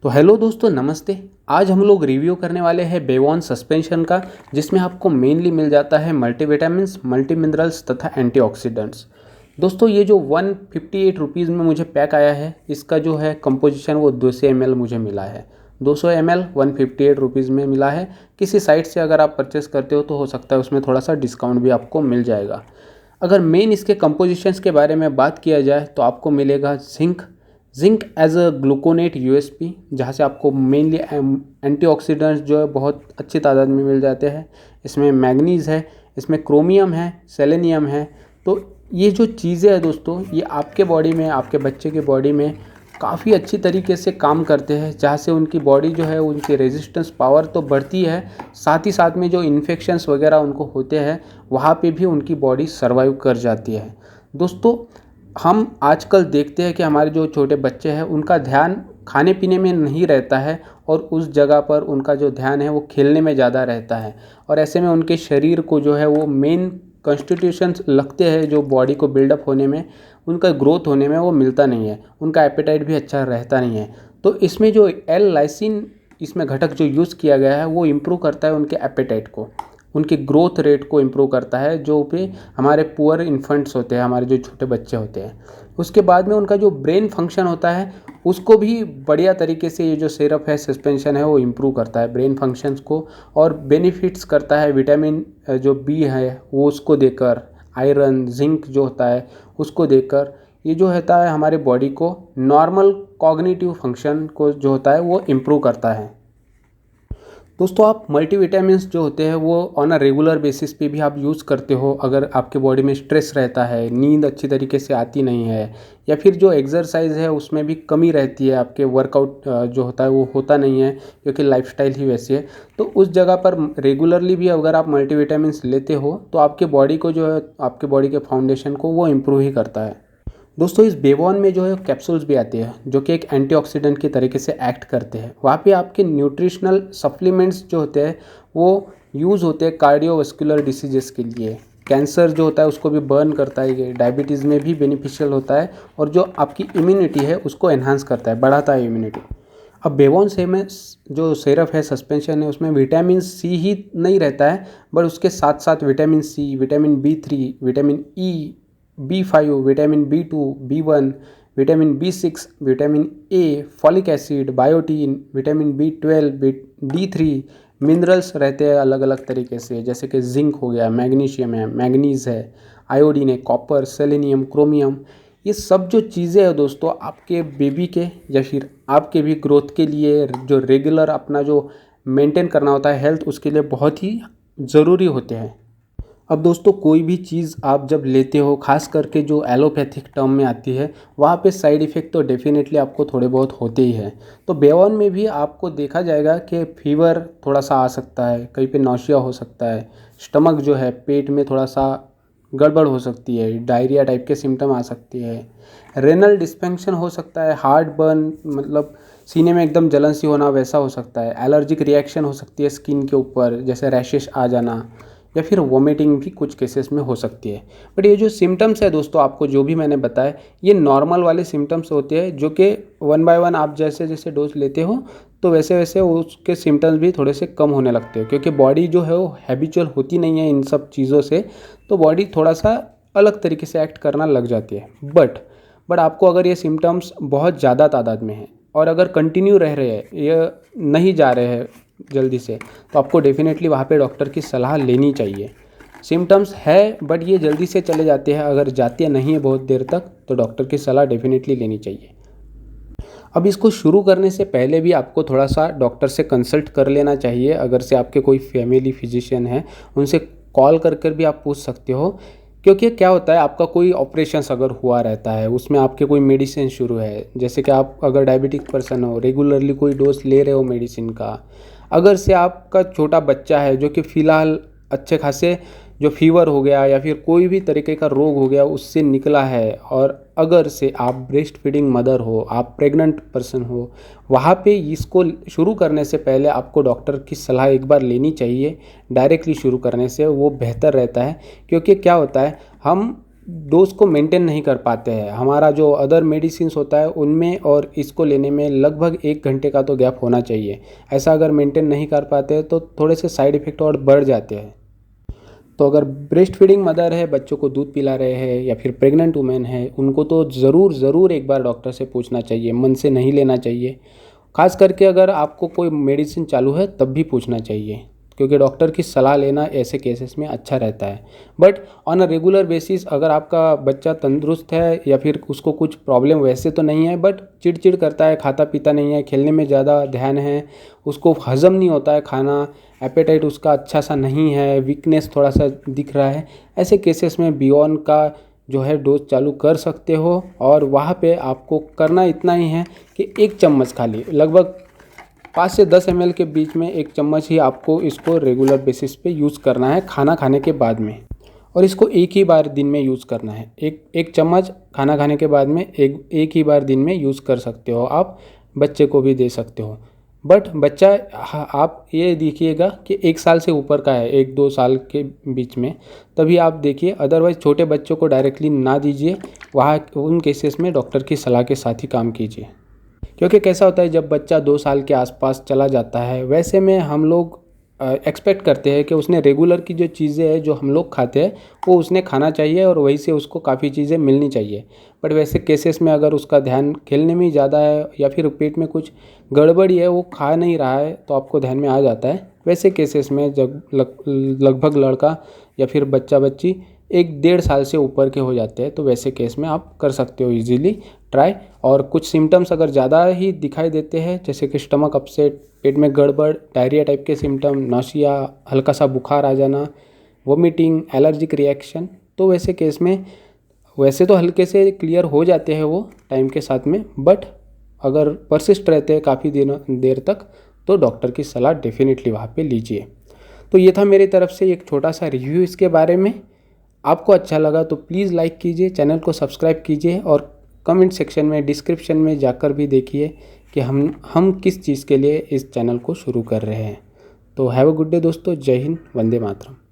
तो हेलो दोस्तों, नमस्ते। आज हम लोग रिव्यू करने वाले हैं बेवॉन सस्पेंशन का, जिसमें आपको मेनली मिल जाता है मल्टीविटामिन्स, मल्टी मिनरल्स तथा एंटीऑक्सीडेंट्स। दोस्तों, ये जो 158 रुपीज़ में मुझे पैक आया है, इसका जो है कंपोजिशन वो 200 ml मुझे मिला है। 200 ml 158 रुपीज़ में मिला है। किसी साइट से अगर आप परचेस करते हो तो हो सकता है उसमें थोड़ा सा डिस्काउंट भी आपको मिल जाएगा। अगर मेन इसके कंपोजिशंस के बारे में बात किया जाए तो आपको मिलेगा zinc as a gluconate USP, जहाँ से आपको मेनली एंटीऑक्सीडेंट्स जो है बहुत अच्छी तादाद में मिल जाते हैं। इसमें मैग्नीज़ है, इसमें क्रोमियम है, सेलेनियम है। तो ये जो चीज़ें हैं दोस्तों, ये आपके बॉडी में, आपके बच्चे के बॉडी में काफ़ी अच्छी तरीके से काम करते हैं, जहाँ से उनकी बॉडी जो है उनकी रेजिस्टेंस पावर तो बढ़ती है, साथ ही साथ में जो इन्फेक्शंस वगैरह उनको होते हैं वहाँ पे भी उनकी बॉडी सर्वाइव कर जाती है। दोस्तों, हम आजकल देखते हैं कि हमारे जो छोटे बच्चे हैं उनका ध्यान खाने पीने में नहीं रहता है, और उस जगह पर उनका जो ध्यान है वो खेलने में ज़्यादा रहता है। और ऐसे में उनके शरीर को जो है वो मेन कॉन्स्टिट्यूशंस लगते हैं जो बॉडी को बिल्डअप होने में, उनका ग्रोथ होने में वो मिलता नहीं है, उनका एपेटाइट भी अच्छा रहता नहीं है। तो इसमें जो एल लाइसिन इसमें घटक जो यूज़ किया गया है वो इम्प्रूव करता है उनके एपेटाइट को, उनके ग्रोथ रेट को इम्प्रूव करता है, जो पे हमारे पुअर इन्फेंट्स होते हैं, हमारे जो छोटे बच्चे होते हैं। उसके बाद में उनका जो ब्रेन फंक्शन होता है उसको भी बढ़िया तरीके से ये जो सिरप है, सस्पेंशन है, वो इम्प्रूव करता है ब्रेन फंक्शंस को, और बेनिफिट्स करता है विटामिन जो बी है वो उसको देकर, आयरन जिंक जो होता है उसको देकर। ये जो होता है हमारे बॉडी को नॉर्मल कॉग्निटिव फंक्शन को जो होता है वो इम्प्रूव करता है। दोस्तों, आप मल्टीविटामिन्स जो होते हैं वो ऑन अ रेगुलर बेसिस पे भी आप यूज़ करते हो। अगर आपके बॉडी में स्ट्रेस रहता है, नींद अच्छी तरीके से आती नहीं है, या फिर जो एक्सरसाइज है उसमें भी कमी रहती है, आपके वर्कआउट जो होता है वो होता नहीं है क्योंकि लाइफस्टाइल ही वैसी है, तो उस जगह पर रेगुलरली भी अगर आप मल्टीविटामिन्स लेते हो तो आपके बॉडी को जो है, आपके बॉडी के फाउंडेशन को वो इम्प्रूव ही करता है। दोस्तों, इस बेवॉन में जो है कैप्सूल्स भी आते हैं जो कि एक एंटीऑक्सीडेंट की तरीके से एक्ट करते हैं। वहाँ पे आपके न्यूट्रिशनल सप्लीमेंट्स जो होते हैं वो यूज़ होते हैं कार्डियोवास्कुलर डिसीजेस के लिए। कैंसर जो होता है उसको भी बर्न करता है, ये डायबिटीज़ में भी बेनिफिशियल होता है, और जो आपकी इम्यूनिटी है उसको एनहांस करता है, बढ़ाता है इम्यूनिटी। अब बेवॉन से में जो सिरप है, सस्पेंशन है, उसमें विटामिन सी ही नहीं रहता है, बट उसके साथ साथ vitamin C, vitamin B3, vitamin E, B5, vitamin B2, B1, vitamin B6, vitamin A, folic acid, biotin, vitamin B12, D3, minerals रहते हैं अलग अलग तरीके से, जैसे कि जिंक हो गया, मैग्नीशियम है, मैग्नीज़ है, आयोडीन है, कॉपर, सेलेनियम, क्रोमियम। ये सब जो चीज़ें हैं दोस्तों, आपके बेबी के या फिर आपके भी ग्रोथ के लिए, जो रेगुलर अपना जो मेंटेन करना होता है हेल्थ, उसके लिए बहुत ही ज़रूरी होते हैं। अब दोस्तों, कोई भी चीज़ आप जब लेते हो, खास करके जो एलोपैथिक टर्म में आती है, वहाँ पे साइड इफ़ेक्ट तो डेफिनेटली आपको थोड़े बहुत होते ही हैं। तो बेवॉन में भी आपको देखा जाएगा कि फीवर थोड़ा सा आ सकता है, कहीं पे नौशिया हो सकता है, स्टमक जो है पेट में थोड़ा सा गड़बड़ हो सकती है, डायरिया टाइप के सिम्टम आ सकती है, रेनल डिस्फंक्शन हो सकता है, हार्ट बर्न मतलब सीने में एकदम जलन सी होना वैसा हो सकता है, एलर्जिक रिएक्शन हो सकती है स्किन के ऊपर, जैसे रैशेस आ जाना, या फिर वोमिटिंग भी कुछ केसेस में हो सकती है। बट ये जो सिम्टम्स है दोस्तों, आपको जो भी मैंने बताया, ये नॉर्मल वाले सिम्टम्स होते हैं, जो कि वन बाय वन आप जैसे जैसे डोज लेते हो तो वैसे वैसे उसके सिम्टम्स भी थोड़े से कम होने लगते हैं, क्योंकि बॉडी जो है वो हैबिचुअल होती नहीं है इन सब चीज़ों से, तो बॉडी थोड़ा सा अलग तरीके से एक्ट करना लग जाती है। बट आपको अगर ये सिम्टम्स बहुत ज़्यादा तादाद में है और अगर कंटिन्यू रह रहे हैं, ये नहीं जा रहे हैं जल्दी से, तो आपको डेफिनेटली वहाँ पे डॉक्टर की सलाह लेनी चाहिए। सिम्टम्स है बट ये जल्दी से चले जाते हैं, अगर जाते नहीं है बहुत देर तक, तो डॉक्टर की सलाह डेफिनेटली लेनी चाहिए। अब इसको शुरू करने से पहले भी आपको थोड़ा सा डॉक्टर से कंसल्ट कर लेना चाहिए। अगर से आपके कोई फैमिली फिजिशियन है, उनसे कॉल कर कर भी आप पूछ सकते हो, क्योंकि क्या होता है, आपका कोई ऑपरेशंस अगर हुआ रहता है, उसमें आपके कोई मेडिसिन शुरू है, जैसे कि आप अगर डायबिटिक पर्सन हो, रेगुलरली कोई डोज ले रहे हो मेडिसिन का, अगर से आपका छोटा बच्चा है जो कि फ़िलहाल अच्छे खासे जो फीवर हो गया या फिर कोई भी तरीके का रोग हो गया उससे निकला है, और अगर से आप ब्रेस्ट फीडिंग मदर हो, आप प्रेग्नेंट पर्सन हो, वहाँ पे इसको शुरू करने से पहले आपको डॉक्टर की सलाह एक बार लेनी चाहिए। डायरेक्टली शुरू करने से वो बेहतर रहता है, क्योंकि क्या होता है, हम डोज को मेंटेन नहीं कर पाते हैं। हमारा जो अदर मेडिसिन्स होता है उनमें और इसको लेने में लगभग 1 घंटे का तो गैप होना चाहिए। ऐसा अगर मेंटेन नहीं कर पाते हैं तो थोड़े से साइड इफ़ेक्ट और बढ़ जाते हैं। तो अगर ब्रेस्ट फीडिंग मदर है, बच्चों को दूध पिला रहे हैं या फिर प्रेग्नेंट वुमेन है, उनको तो ज़रूर एक बार डॉक्टर से पूछना चाहिए, मन से नहीं लेना चाहिए। खास करके अगर आपको कोई मेडिसिन चालू है तब भी पूछना चाहिए, क्योंकि डॉक्टर की सलाह लेना ऐसे केसेस में अच्छा रहता है। But on a regular basis अगर आपका बच्चा तंदुरुस्त है या फिर उसको कुछ प्रॉब्लम वैसे तो नहीं है, बट चिड़चिड़ करता है, खाता पीता नहीं है, खेलने में ज़्यादा ध्यान है, उसको हजम नहीं होता है खाना, एपेटाइट उसका अच्छा सा नहीं है, वीकनेस थोड़ा सा दिख रहा है, ऐसे केसेस में बियॉन का जो है डोज चालू कर सकते हो। और वहाँ पे आपको करना इतना ही है कि 1 चम्मच खाली, लगभग 5 से 10 ml के बीच में 1 चम्मच ही आपको इसको रेगुलर बेसिस पे यूज़ करना है खाना खाने के बाद में। और इसको एक ही बार दिन में यूज़ करना है। एक चम्मच खाना खाने के बाद में एक ही बार दिन में यूज़ कर सकते हो आप, बच्चे को भी दे सकते हो। बट बच्चा आप ये देखिएगा कि 1 साल से ऊपर का है, 1-2 साल के बीच में, तभी आप देखिए। अदरवाइज़ छोटे बच्चों को डायरेक्टली ना दीजिए, वहाँ उन केसेस में डॉक्टर की सलाह के साथ ही काम कीजिए। क्योंकि कैसा होता है, जब बच्चा 2 साल के आसपास चला जाता है, वैसे में हम लोग एक्सपेक्ट करते हैं कि उसने रेगुलर की जो चीज़ें हैं जो हम लोग खाते हैं वो उसने खाना चाहिए और वहीं से उसको काफ़ी चीज़ें मिलनी चाहिए। बट वैसे केसेस में अगर उसका ध्यान खेलने में ही ज़्यादा है या फिर पेट में कुछ गड़बड़ी है, वो खा नहीं रहा है, तो आपको ध्यान में आ जाता है। वैसे केसेस में जब लगभग लड़का या फिर बच्चा बच्ची 1-1.5 साल से ऊपर के हो जाते हैं, तो वैसे केस में आप कर सकते हो इजीली ट्राई। और कुछ सिम्टम्स अगर ज़्यादा ही दिखाई देते हैं, जैसे कि स्टमक अपसेट, पेट में गड़बड़, डायरिया टाइप के सिम्टम, नौसिया, हल्का सा बुखार आ जाना, वोमिटिंग, एलर्जिक रिएक्शन, तो वैसे केस में वैसे तो हल्के से क्लियर हो जाते हैं वो टाइम के साथ में, बट अगर परसिस्ट रहते हैं काफ़ी देर तक, तो डॉक्टर की सलाह डेफिनेटली वहाँ पे लीजिए। तो ये था मेरी तरफ से एक छोटा सा रिव्यू इसके बारे में। आपको अच्छा लगा तो प्लीज़ लाइक कीजिए, चैनल को सब्सक्राइब कीजिए और कमेंट सेक्शन में, डिस्क्रिप्शन में जाकर भी देखिए कि हम किस चीज़ के लिए इस चैनल को शुरू कर रहे हैं। तो हैव अ गुड डे दोस्तों। जय हिंद, वंदे मातरम।